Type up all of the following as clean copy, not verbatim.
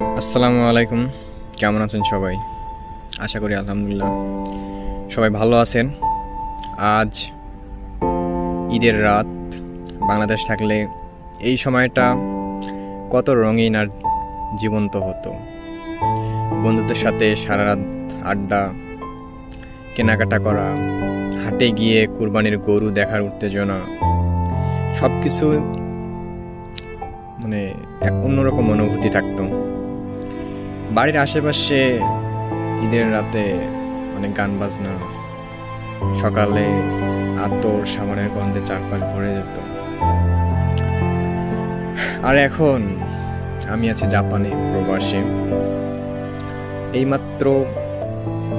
আসসালামু আলাইকুম। কেমন আছেন সবাই? আশা করি আলহামদুলিল্লাহ সবাই ভালো আছেন। আজ ঈদের রাত। বাংলাদেশ থাকলে এই সময়টা কত রঙিন আর জীবন্ত হতো। বন্ধুদের সাথে সারা রাত আড্ডা, কেনাকাটা করা, হাটে গিয়ে কুরবানির গরু দেখার উত্তেজনা, সব কিছু এক অন্যরকম অনুভূতি থাকতো। বাড়ির আশেপাশে ঈদের রাতে অনেক গান বাজনা, সকালে আতর সাবানের গন্ধে চারপাশ ভরে যেত। আর এখন আমি আছি জাপানে প্রবাসে। এইমাত্র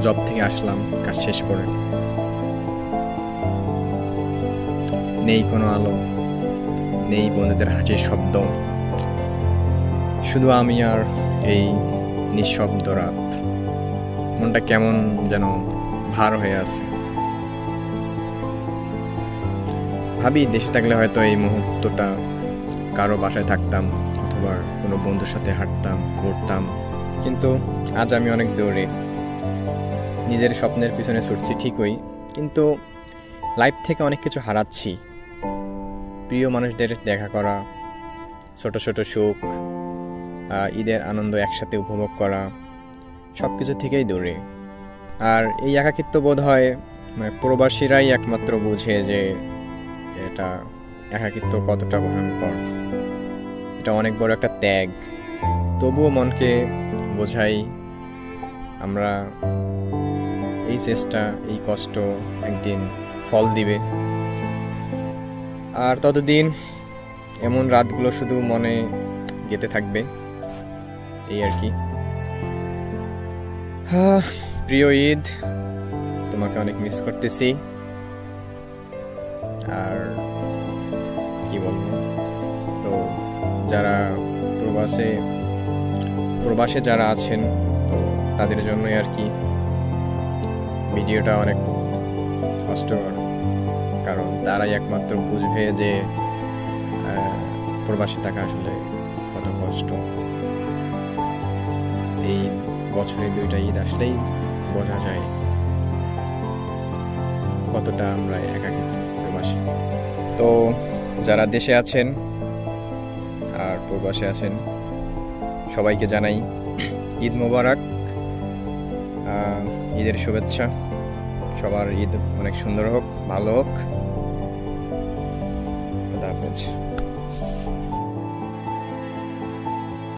জব থেকে আসলাম কাজ শেষ করে। নেই কোনো আলো, নেই বন্ধুদের হাসির শব্দ, শুধু আমি আর এই নিঃশব্দ রাত। মনটা কেমন যেন ভার হয়ে আছে। ভাবি দেশে থাকলে হয়তো এই মুহূর্তটা কারো বাসায় থাকতাম, অথবা কোনো বন্ধুর সাথে হাঁটতাম, ঘুরতাম। কিন্তু আজ আমি অনেক দূরে, নিজের স্বপ্নের পিছনে ছুটছি ঠিকই, কিন্তু লাইফ থেকে অনেক কিছু হারাচ্ছি। প্রিয় মানুষদের দেখা করা, ছোট ছোট সুখ, ঈদের আনন্দ একসাথে উপভোগ করা, সব কিছু থেকেই দূরে। আর এই একাকিত্ব বোধ হয় প্রবাসীরাই একমাত্র বুঝে যে এটা একাকিত্ব কতটা ভয়ঙ্কর। এটা অনেক বড় একটা ত্যাগ। তবুও মনকে বোঝাই আমরা এই চেষ্টা, এই কষ্ট একদিন ফল দিবে। আর ততদিন এমন রাতগুলো শুধু মনে গেঁথে থাকবে, এই আর কি। প্রিয় ঈদ, তোমাকে অনেক মিস করতেছি। আর কি বলবো, তো যারা প্রবাসে যারা আছেন, তো তাদের জন্যই আর কি ভিডিওটা অনেক কষ্টকর, কারণ তারাই একমাত্র বুঝবে যে প্রবাসে থাকা আসলে কত কষ্ট। এই বছরে 2টা ঈদ আসলেই বোঝা যায় কতটা আমরা একাকিত্ব প্রবাসী। তো যারা দেশে আছেন আর প্রবাসে আছেন, সবাইকে জানাই ঈদ মোবারক, ঈদের শুভেচ্ছা। সবার ঈদ অনেক সুন্দর হোক, ভালো হোক। খোদা হাফেজ।